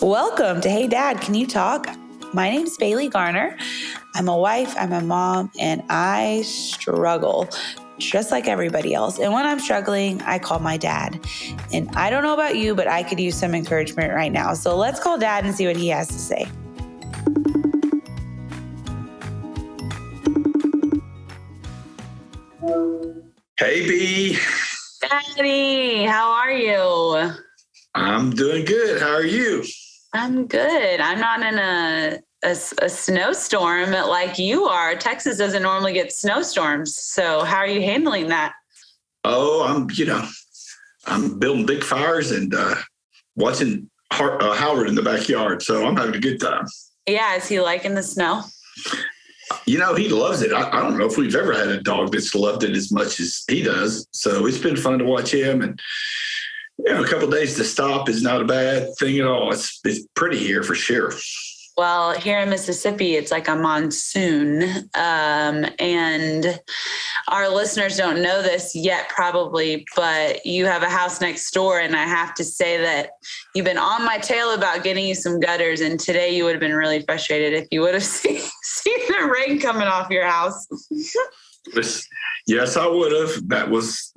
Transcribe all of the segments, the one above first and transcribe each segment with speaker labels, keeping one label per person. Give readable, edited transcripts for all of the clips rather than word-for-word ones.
Speaker 1: Welcome to Hey Dad, Can You Talk? My name's Bailey Garner. I'm a wife, I'm a mom, and I struggle just like everybody else. And when I'm struggling, I call my dad. And I don't know about you, but I could use some encouragement right now. So let's call Dad and see what he has to say.
Speaker 2: Hey, B.
Speaker 1: Daddy, how are you?
Speaker 2: I'm doing good. How are you?
Speaker 1: I'm good. I'm not in a snowstorm like you are. Texas doesn't normally get snowstorms. So how are you handling that?
Speaker 2: Oh, I'm building big fires and watching Howard in the backyard. So I'm having a good time.
Speaker 1: Yeah. Is he liking the snow?
Speaker 2: He loves it. I don't know if we've ever had a dog that's loved it as much as he does. So it's been fun to watch him. And, a couple of days to stop is not a bad thing at all. It's pretty here for sure.
Speaker 1: Well, here in Mississippi, it's like a monsoon. And our listeners don't know this yet, probably, but you have a house next door. And I have to say that you've been on my tail about getting you some gutters. And today you would have been really frustrated if you would have seen the rain coming off your house.
Speaker 2: Yes, I would have. That was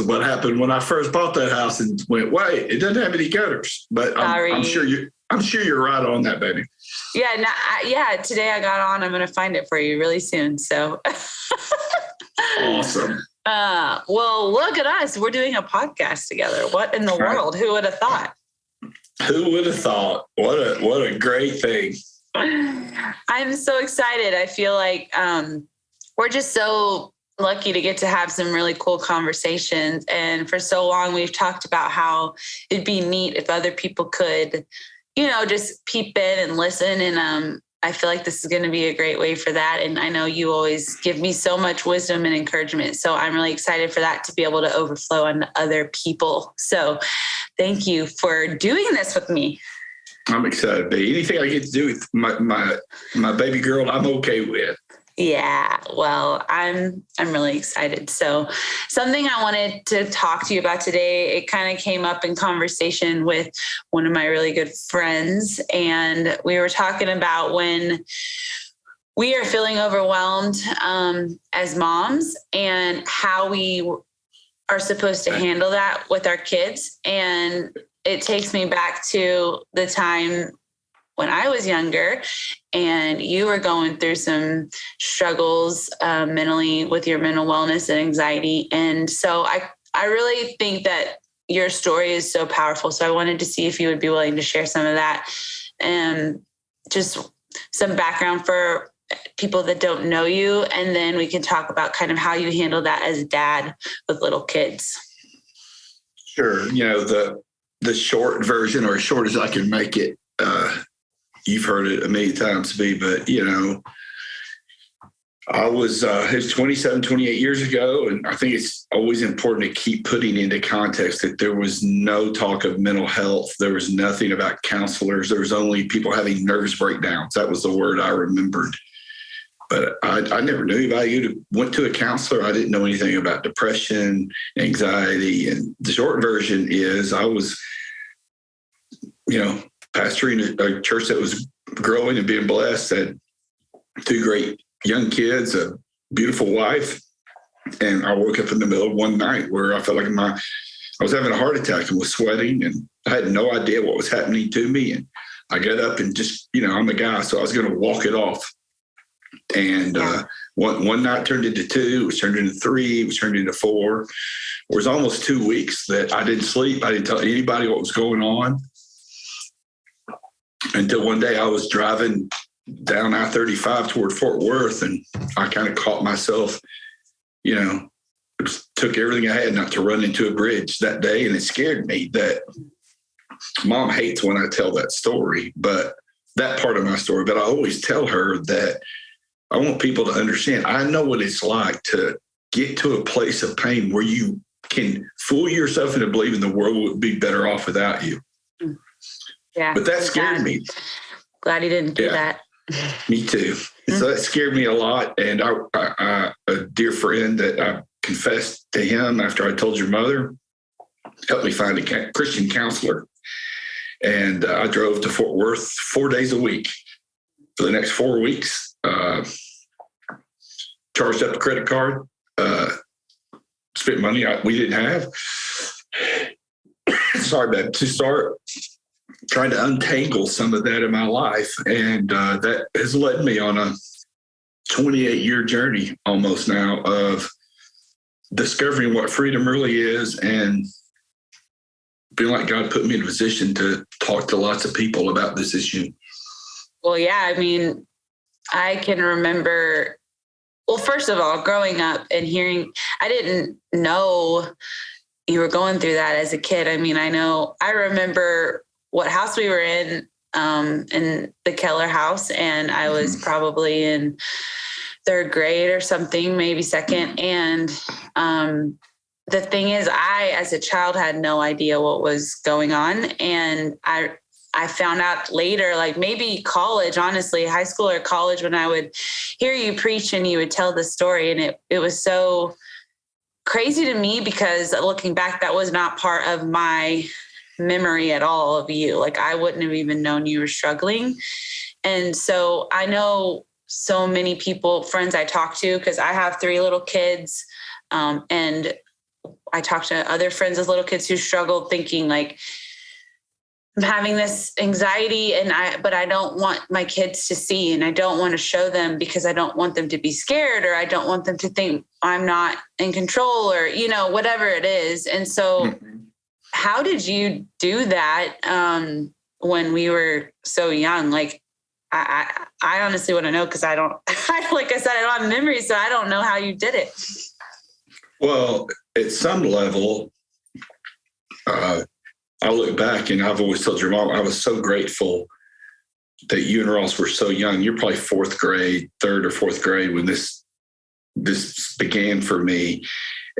Speaker 2: what happened when I first bought that house and went, wait, it doesn't have any gutters. But I'm sure you're right on that, baby.
Speaker 1: Yeah. Today I got on. I'm going to find it for you really soon. So
Speaker 2: awesome.
Speaker 1: Well, look at us. We're doing a podcast together. What in the world? Who would have thought?
Speaker 2: Who would have thought? What a great thing.
Speaker 1: I'm so excited. I feel like we're just so lucky to get to have some really cool conversations. And for so long, we've talked about how it'd be neat if other people could, just peep in and listen. And I feel like this is going to be a great way for that. And I know you always give me so much wisdom and encouragement. So I'm really excited for that to be able to overflow on other people. So thank you for doing this with me.
Speaker 2: I'm excited, baby. Anything I get to do with my baby girl, I'm okay with.
Speaker 1: Yeah, well, I'm really excited. So something I wanted to talk to you about today, it kind of came up in conversation with one of my really good friends. And we were talking about when we are feeling overwhelmed as moms and how we are supposed to handle that with our kids. And it takes me back to the time when I was younger and you were going through some struggles mentally with your mental wellness and anxiety. And so I really think that your story is so powerful. So I wanted to see if you would be willing to share some of that and just some background for people that don't know you. And then we can talk about kind of how you handle that as a dad with little kids.
Speaker 2: Sure. The short version, or as short as I can make it, you've heard it a million times, B, but, I was, it was 27, 28 years ago. And I think it's always important to keep putting into context that there was no talk of mental health. There was nothing about counselors. There was only people having nervous breakdowns. That was the word I remembered. But I never knew anybody who went to a counselor. I didn't know anything about depression, anxiety. And the short version is I was, pastoring a church that was growing and being blessed, had two great young kids, a beautiful wife. And I woke up in the middle of one night where I felt like I was having a heart attack and was sweating, and I had no idea what was happening to me. And I got up and just, I'm a guy, so I was going to walk it off. And one night turned into two, it was turned into three, it was turned into four. It was almost 2 weeks that I didn't sleep. I didn't tell anybody what was going on. Until one day I was driving down I-35 toward Fort Worth, and I kind of caught myself, took everything I had not to run into a bridge that day. And it scared me. That Mom hates when I tell that story, but that part of my story. But I always tell her that I want people to understand. I know what it's like to get to a place of pain where you can fool yourself into believing the world would be better off without you.
Speaker 1: Yeah.
Speaker 2: But that scared me.
Speaker 1: Glad he didn't do that.
Speaker 2: Me too. So that scared me a lot. And a dear friend that I confessed to him after I told your mother helped me find a Christian counselor. And I drove to Fort Worth 4 days a week for the next 4 weeks. Charged up a credit card, spent money we didn't have. Sorry, babe, to start trying to untangle some of that in my life. And that has led me on a 28-year journey almost now of discovering what freedom really is and feeling like God put me in a position to talk to lots of people about this issue.
Speaker 1: Well, yeah, I mean, I can remember, well, first of all, growing up and hearing, I didn't know you were going through that as a kid. I mean, I remember what house we were in the Keller house, and I was probably in third grade or something, maybe second. And the thing is, I, as a child, had no idea what was going on. And I found out later, like maybe college, honestly, high school or college, when I would hear you preach and you would tell the story. And it was so crazy to me because looking back, that was not part of my memory at all of you. Like I wouldn't have even known you were struggling. And so I know so many people, friends I talk to, because I have 3 little kids, and I talk to other friends with little kids who struggled, thinking like, I'm having this anxiety but I don't want my kids to see, and I don't want to show them because I don't want them to be scared, or I don't want them to think I'm not in control, or, whatever it is. And so how did you do that when we were so young? Like, I honestly want to know, because like I said, I don't have memory, so I don't know how you did it.
Speaker 2: Well, at some level, I look back and I've always told your mom, I was so grateful that you and Ross were so young. You're probably 4th grade, 3rd or 4th grade when this began for me.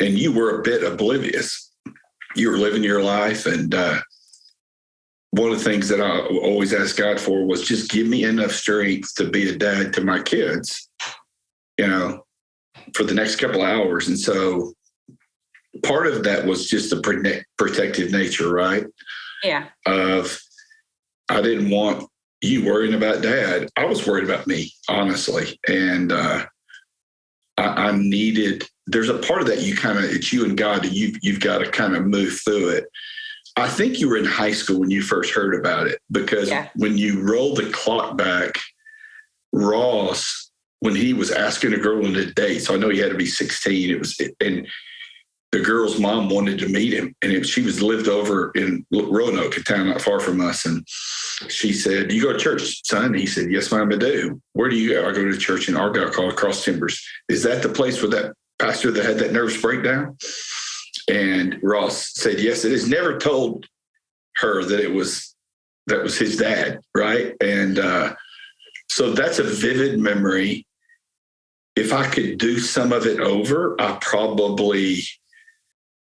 Speaker 2: And you were a bit oblivious. You were living your life. And one of the things that I always asked God for was just give me enough strength to be a dad to my kids, for the next couple of hours. And so part of that was just the protective nature, right?
Speaker 1: Yeah.
Speaker 2: I didn't want you worrying about Dad. I was worried about me, honestly. And I needed, there's a part of that it's you and God, and you've got to kind of move through it. I think you were in high school when you first heard about it, because when you roll the clock back, Ross, when he was asking a girl on a date, so I know he had to be 16, and the girl's mom wanted to meet him, and she lived over in Roanoke, a town not far from us. And she said, "Do you go to church, son?" And he said, "Yes, ma'am, I do." "Where do you go?" "I go to church in Argyle called Cross Timbers." "Is that the place where that pastor that had that nervous breakdown?" And Ross said, "Yes, it is." Never told her that was his dad, right? And so that's a vivid memory. If I could do some of it over, I probably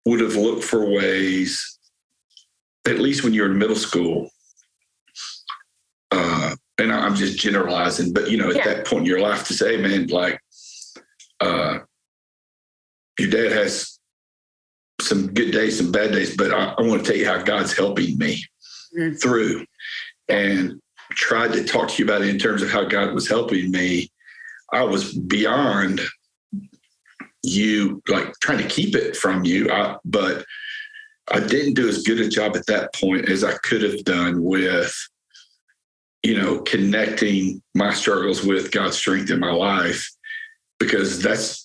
Speaker 2: would have looked for ways, at least when you're in middle school, and I'm just generalizing, but at that point in your life, to say, man, like, your dad has some good days, some bad days, but I want to tell you how God's helping me through, and tried to talk to you about it in terms of how God was helping me. I was beyond you, like trying to keep it from you, but I didn't do as good a job at that point as I could have done with, connecting my struggles with God's strength in my life, because that's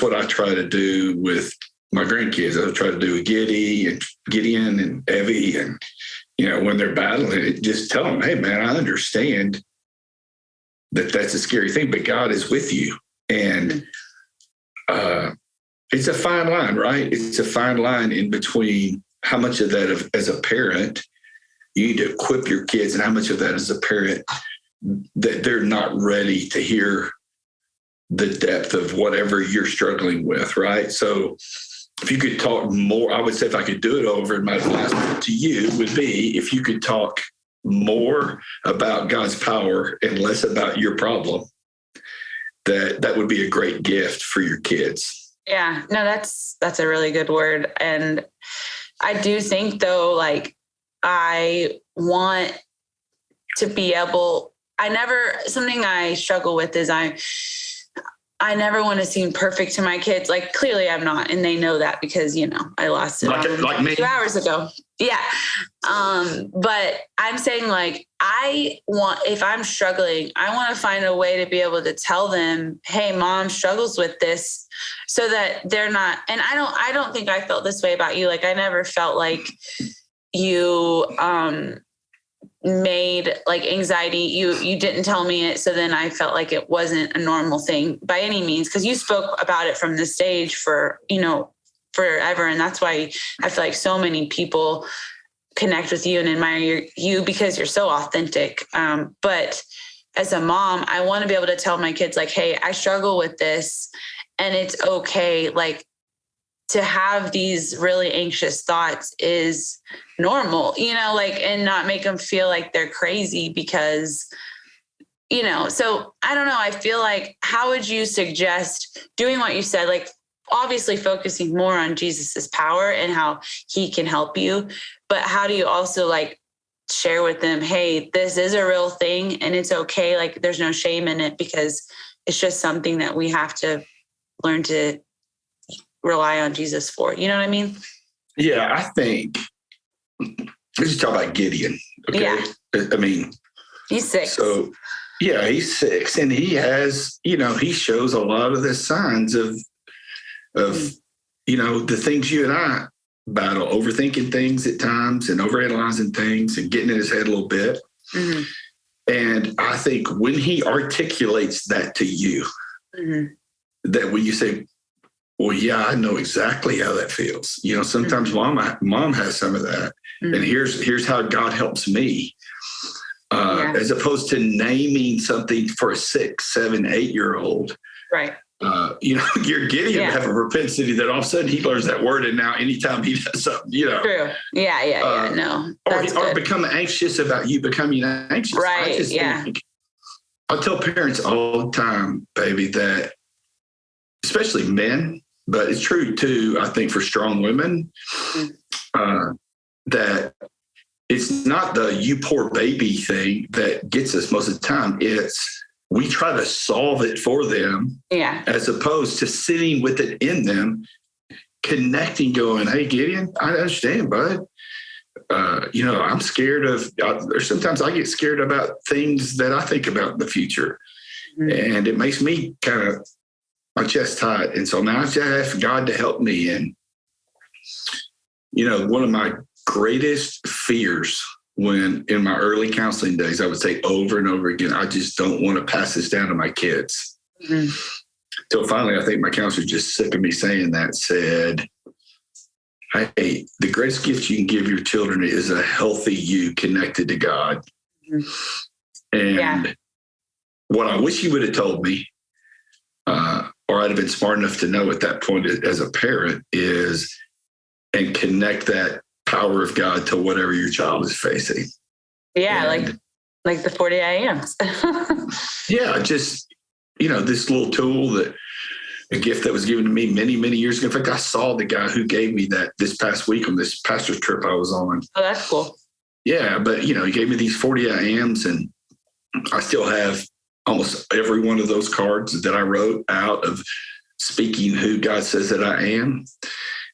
Speaker 2: what I try to do with my grandkids. I try to do with Gideon and Evie, and, when they're battling, just tell them, hey, man, I understand that that's a scary thing, but God is with you. And it's a fine line, right? It's a fine line in between how much of that as a parent you need to equip your kids, and how much of that as a parent that they're not ready to hear the depth of whatever you're struggling with, right? So if you could talk more, I would say if I could do it over, and my advice to you would be, if you could talk more about God's power and less about your problem, that would be a great gift for your kids.
Speaker 1: Yeah, no, that's a really good word. And I do think, though, like, I want to be able, something I struggle with is I never want to seem perfect to my kids. Like, clearly I'm not. And they know that because, I lost it
Speaker 2: like me
Speaker 1: 2 hours ago. Yeah. But I'm saying, like, if I'm struggling, I want to find a way to be able to tell them, hey, mom struggles with this, so that they're not, and I don't think I felt this way about you. Like, I never felt like you, made like anxiety. You didn't tell me it. So then I felt like it wasn't a normal thing by any means. Cause you spoke about it from the stage for, forever. And that's why I feel like so many people connect with you and admire you because you're so authentic. But as a mom, I want to be able to tell my kids, like, hey, I struggle with this, and it's okay. Like, to have these really anxious thoughts is normal, and not make them feel like they're crazy because, so I don't know. I feel like, how would you suggest doing what you said? Like, obviously focusing more on Jesus's power and how he can help you, but how do you also like share with them, hey, this is a real thing and it's okay. Like, there's no shame in it because it's just something that we have to learn to rely on Jesus for. You know what I mean?
Speaker 2: Yeah, I think let's just talk about Gideon. Okay.
Speaker 1: Yeah.
Speaker 2: I mean,
Speaker 1: he's 6.
Speaker 2: So yeah, he's 6 and he has, he shows a lot of the signs of, the things you and I battle, overthinking things at times and overanalyzing things and getting in his head a little bit. Mm-hmm. And I think when he articulates that to you, mm-hmm. that when you say, well, yeah, I know exactly how that feels. Sometimes mm-hmm. mom has some of that. Mm-hmm. And here's how God helps me. As opposed to naming something for a 6, 7, 8-year-old.
Speaker 1: Right.
Speaker 2: You're Gideon to have a propensity that all of a sudden he learns that word. And now anytime he does something,
Speaker 1: True. Yeah. No.
Speaker 2: Or become anxious about you becoming anxious.
Speaker 1: Right.
Speaker 2: I tell parents all the time, baby, that especially men, but it's true too, I think, for strong women, that it's not the you poor baby thing that gets us most of the time. It's we try to solve it for them, as opposed to sitting with it in them, connecting, going, hey, Gideon, I understand, bud. I'm scared or sometimes I get scared about things that I think about in the future. Mm-hmm. And it makes me kind of my chest tight. And so now I just ask God to help me. And, one of my greatest fears when in my early counseling days, I would say over and over again, I just don't want to pass this down to my kids. Mm-hmm. So finally, I think my counselor, just sick of me saying that, said, hey, the greatest gift you can give your children is a healthy you connected to God. Mm-hmm. And what I wish he would have told me, or I'd have been smart enough to know at that point as a parent, is and connect that power of God to whatever your child is facing.
Speaker 1: Yeah, and, like the 40 I Ams.
Speaker 2: Just, this little tool, a gift that was given to me many, many years ago. In fact, I saw the guy who gave me that this past week on this pastor's trip I was on.
Speaker 1: Oh, that's cool.
Speaker 2: Yeah, but, he gave me these 40 I Ams, and I still have almost every one of those cards that I wrote out of speaking who God says that I am.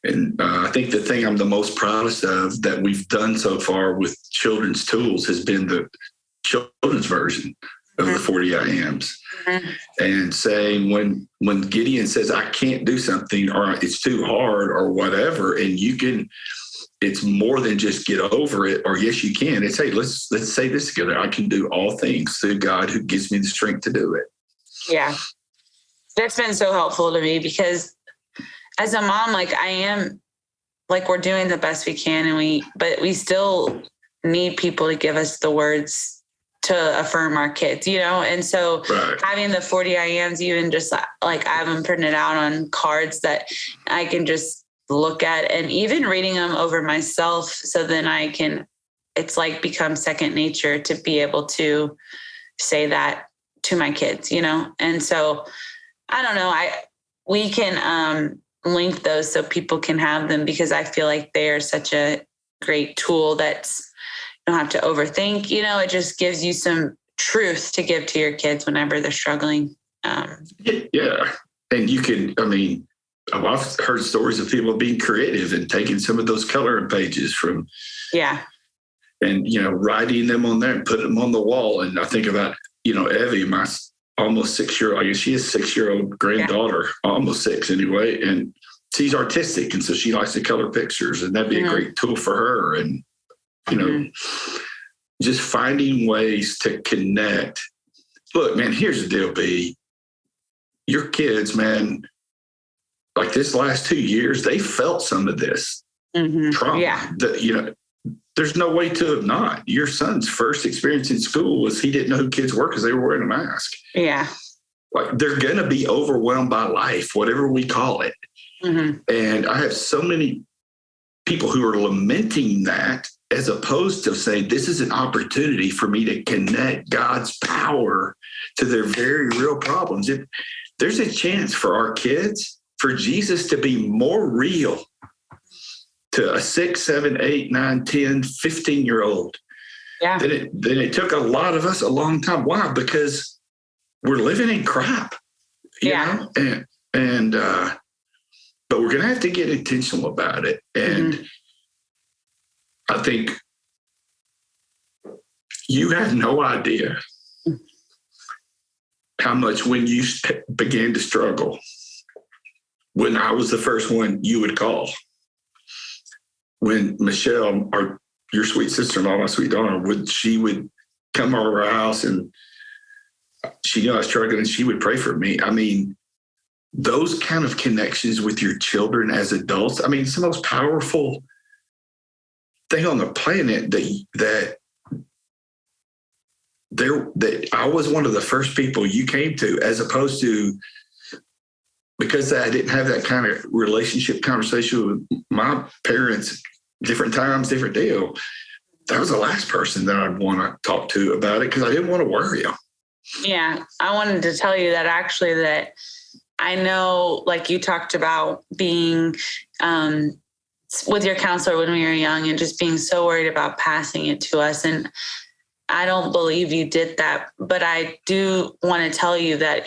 Speaker 2: And I think the thing I'm the most proudest of that we've done so far with children's tools has been the children's version of the 40 I Ams. Mm-hmm. And saying when Gideon says, I can't do something or it's too hard or whatever, and it's more than just get over it or yes, you can. It's, hey, let's say this together. I can do all things through God who gives me the strength to do it.
Speaker 1: Yeah. That's been so helpful to me because as a mom, I am, we're doing the best we can, but we still need people to give us the words to affirm our kids, And so having the 40 I Ams, even just I have them printed out on cards that I can just look at, and even reading them over myself. So then it's become second nature to be able to say that to my kids, And so I don't know, we can, link those so people can have them because I feel like they are such a great tool that's don't have to overthink, it just gives you some truth to give to your kids whenever they're struggling.
Speaker 2: Yeah. And you can, I've heard stories of people being creative and taking some of those coloring pages from, and, writing them on there and putting them on the wall. And I think about, Evie, my almost 6-year-old, I guess she is 6-year-old granddaughter, almost 6 anyway. And she's artistic. And so she likes to color pictures, and that'd be a great tool for her. And, just finding ways to connect. Look, man, here's the deal, B. Your kids, man, like this last 2 years, they felt some of this trauma. Yeah. There's no way to have not. Your son's first experience in school was he didn't know who kids were because they were wearing a mask.
Speaker 1: Yeah.
Speaker 2: Like they're going to be overwhelmed by life, whatever we call it. And I have so many people who are lamenting that as opposed to saying, this is an opportunity for me to connect God's power to their very real problems. If there's a chance for our kids, for Jesus to be more real to a 6, 7, 8, 9, 10, 15-year-old than it took a lot of us a long time. Why? Because we're living in crap. You know? And but we're going to have to get intentional about it. And I think you have no idea how much when you began to struggle, when I was the first one you would call, when Michelle, your sweet sister-in-law, my sweet daughter, she would come over our house and she knew I was struggling and she would pray for me. I mean, those kind of connections with your children as adults, I mean, it's the most powerful thing on the planet that I was one of the first people you came to, as opposed to, because I didn't have that kind of relationship conversation with my parents, different times, different deal. That was the last person that I'd want to talk to about it because I didn't want to worry them.
Speaker 1: Yeah. I wanted to tell you that actually that I know, like you talked about being with your counselor when we were young and just being so worried about passing it to us. And I don't believe you did that, but I do want to tell you that,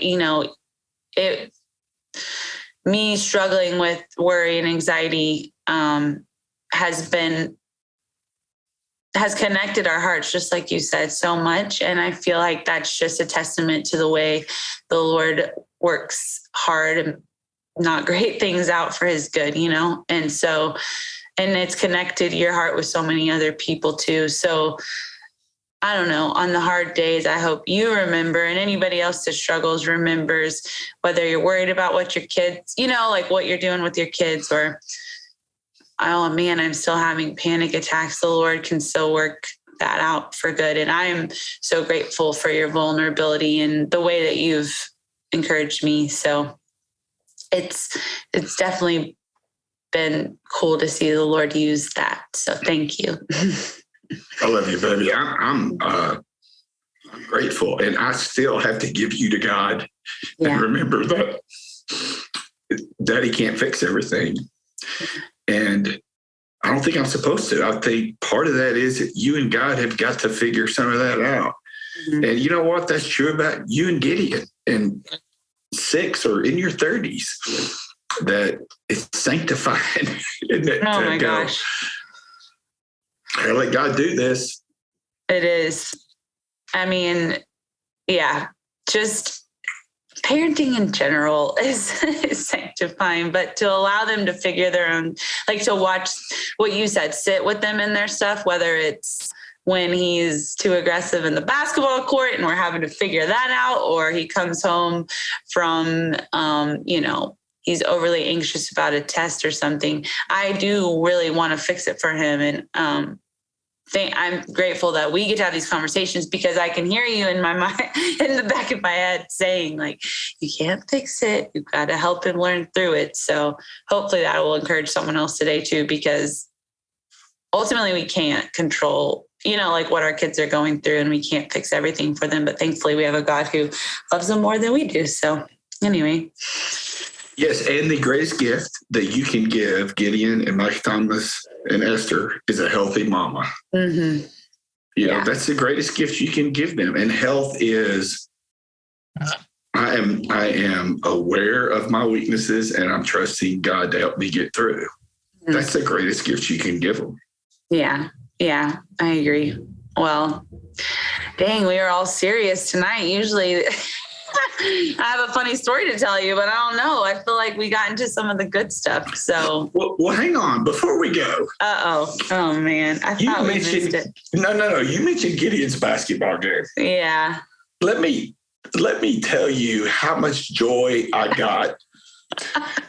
Speaker 1: me struggling with worry and anxiety has connected our hearts, just like you said, so much. And I feel like that's just a testament to the way the Lord works hard and not great things out for his good, And so, and it's connected your heart with so many other people too. So I don't know, on the hard days, I hope you remember, and anybody else that struggles remembers, whether you're worried about what your kids, like what you're doing with your kids, or, oh man, I'm still having panic attacks. The Lord can still work that out for good. And I'm so grateful for your vulnerability and the way that you've encouraged me. So it's definitely been cool to see the Lord use that. So thank you.
Speaker 2: I love you, baby. I'm grateful, and I still have to give you to God and remember that Daddy can't fix everything. And I don't think I'm supposed to. I think part of that is that you and God have got to figure some of that out. And you know what? That's true about you and Gideon and 6 or in your 30s, that it's sanctified. Isn't it?
Speaker 1: Oh my gosh.
Speaker 2: I let God do this.
Speaker 1: It is. I mean, just parenting in general is sanctifying, but to allow them to figure their own, like to watch what you said, sit with them in their stuff, whether it's when he's too aggressive in the basketball court and we're having to figure that out, or he comes home from, he's overly anxious about a test or something. I do really want to fix it for him. And I'm grateful that we get to have these conversations, because I can hear you in my mind, in the back of my head saying, like, you can't fix it. You've got to help him learn through it. So hopefully that will encourage someone else today too, because ultimately we can't control, like what our kids are going through, and we can't fix everything for them. But thankfully we have a God who loves them more than we do. So anyway.
Speaker 2: Yes, and the greatest gift that you can give Gideon and Mike Thomas and Esther is a healthy mama. You know, that's the greatest gift you can give them. And health is, I am aware of my weaknesses and I'm trusting God to help me get through. Mm-hmm. That's the greatest gift you can give them.
Speaker 1: Yeah. Yeah, I agree. Well, dang, we are all serious tonight. Usually I have a funny story to tell you, but I don't know. I feel like we got into some of the good stuff. So,
Speaker 2: well, hang on before we go.
Speaker 1: Oh man, I thought we missed it.
Speaker 2: No. You mentioned Gideon's basketball game.
Speaker 1: Yeah.
Speaker 2: Let me tell you how much joy I got.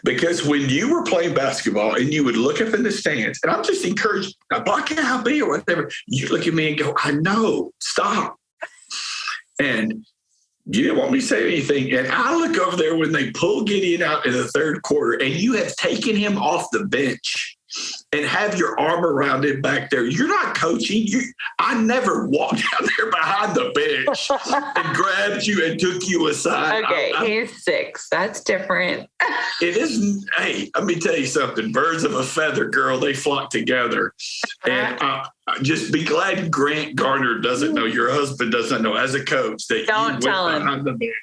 Speaker 2: Because when you were playing basketball and you would look up in the stands, and I'm just encouraged, block out B or whatever, you look at me and go, I know, stop. And you didn't want me to say anything. And I look over there when they pull Gideon out in the third quarter and you have taken him off the bench and have your arm around him back there. You're not coaching. I never walked down there behind the bench and grabbed you and took you aside.
Speaker 1: Okay, he's 6. That's different.
Speaker 2: It isn't. Hey, let me tell you something. Birds of a feather, girl, they flock together. And just be glad Grant Garner doesn't know, your husband doesn't know as a coach that
Speaker 1: don't tell him
Speaker 2: behind the bench.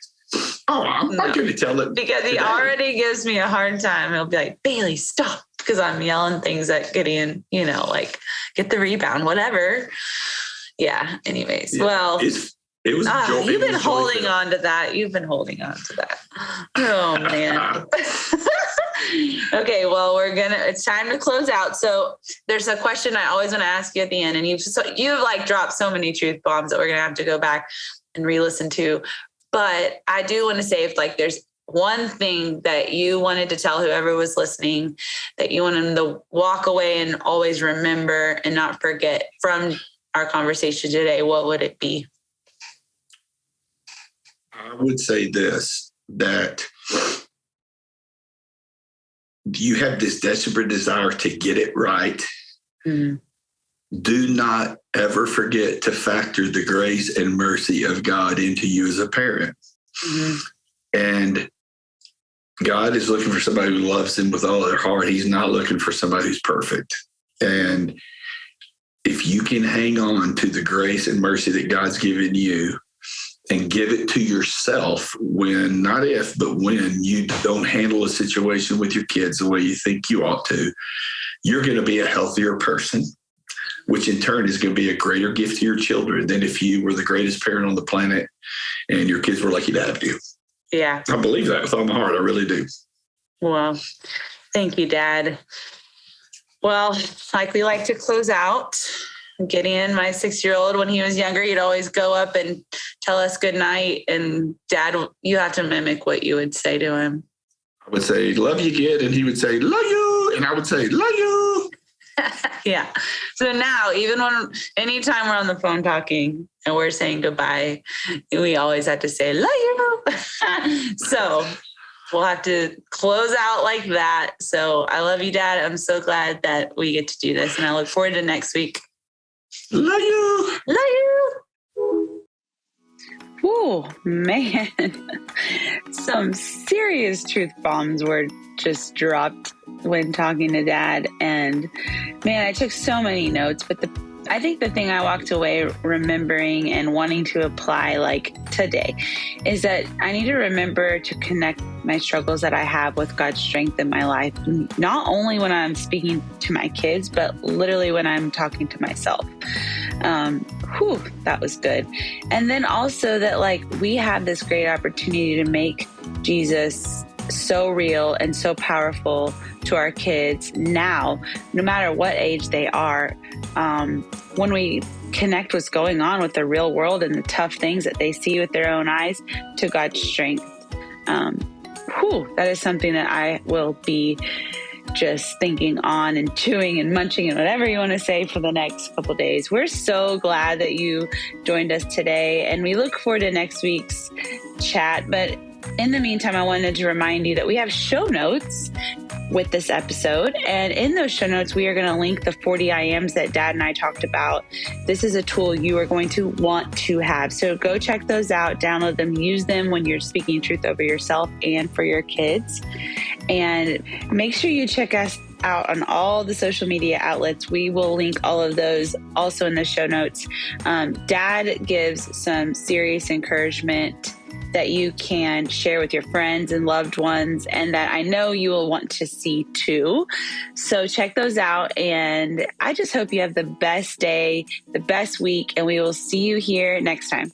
Speaker 2: Oh, I'm not going to tell him.
Speaker 1: Because he already gives me a hard time. He'll be like, Bailey, stop. Because I'm yelling things at Gideon, you know, like get the rebound, whatever. Yeah. Anyways, well,
Speaker 2: it was.
Speaker 1: You've been holding on to that. Oh man. Okay. Well, it's time to close out. So there's a question I always want to ask you at the end, and you've like dropped so many truth bombs that we're going to have to go back and re-listen to. But I do want to say, if like there's one thing that you wanted to tell whoever was listening, that you want them to walk away and always remember and not forget from our conversation today, what would it be?
Speaker 2: I would say this, that you have this desperate desire to get it right. Mm-hmm. Do not ever forget to factor the grace and mercy of God into you as a parent. Mm-hmm. And God is looking for somebody who loves him with all their heart. He's not looking for somebody who's perfect. And if you can hang on to the grace and mercy that God's given you and give it to yourself when, not if, but when you don't handle a situation with your kids the way you think you ought to, you're going to be a healthier person, which in turn is going to be a greater gift to your children than if you were the greatest parent on the planet and your kids were lucky to have you.
Speaker 1: Yeah.
Speaker 2: I believe that with all my heart. I really do.
Speaker 1: Well, thank you, Dad. Well, like we like to close out. Gideon, my 6-year-old, when he was younger, he'd always go up and tell us good night. And Dad, you have to mimic what you would say to him.
Speaker 2: I would say, love you, kid. And he would say, love you. And I would say, love you.
Speaker 1: Yeah. So now, anytime we're on the phone talking and we're saying goodbye, we always have to say, love you. So we'll have to close out like that. So I love you, Dad. I'm so glad that we get to do this. And I look forward to next week.
Speaker 2: Love you.
Speaker 1: Love you. Oh, man. Some serious truth bombs were just dropped when talking to Dad. And man, I took so many notes, but I think the thing I walked away remembering and wanting to apply like today is that I need to remember to connect my struggles that I have with God's strength in my life, not only when I'm speaking to my kids, but literally when I'm talking to myself. That was good. And then also that like we have this great opportunity to make Jesus so real and so powerful to our kids now, no matter what age they are. When we connect what's going on with the real world and the tough things that they see with their own eyes to God's strength. That is something that I will be just thinking on and chewing and munching and whatever you want to say for the next couple of days. We're so glad that you joined us today, and we look forward to next week's chat. But in the meantime, I wanted to remind you that we have show notes with this episode. And in those show notes, we are going to link the 40 I Ams that Dad and I talked about. This is a tool you are going to want to have. So go check those out, download them, use them when you're speaking truth over yourself and for your kids. And make sure you check us out on all the social media outlets. We will link all of those also in the show notes. Dad gives some serious encouragement that you can share with your friends and loved ones, and that I know you will want to see too. So check those out. And I just hope you have the best day, the best week, and we will see you here next time.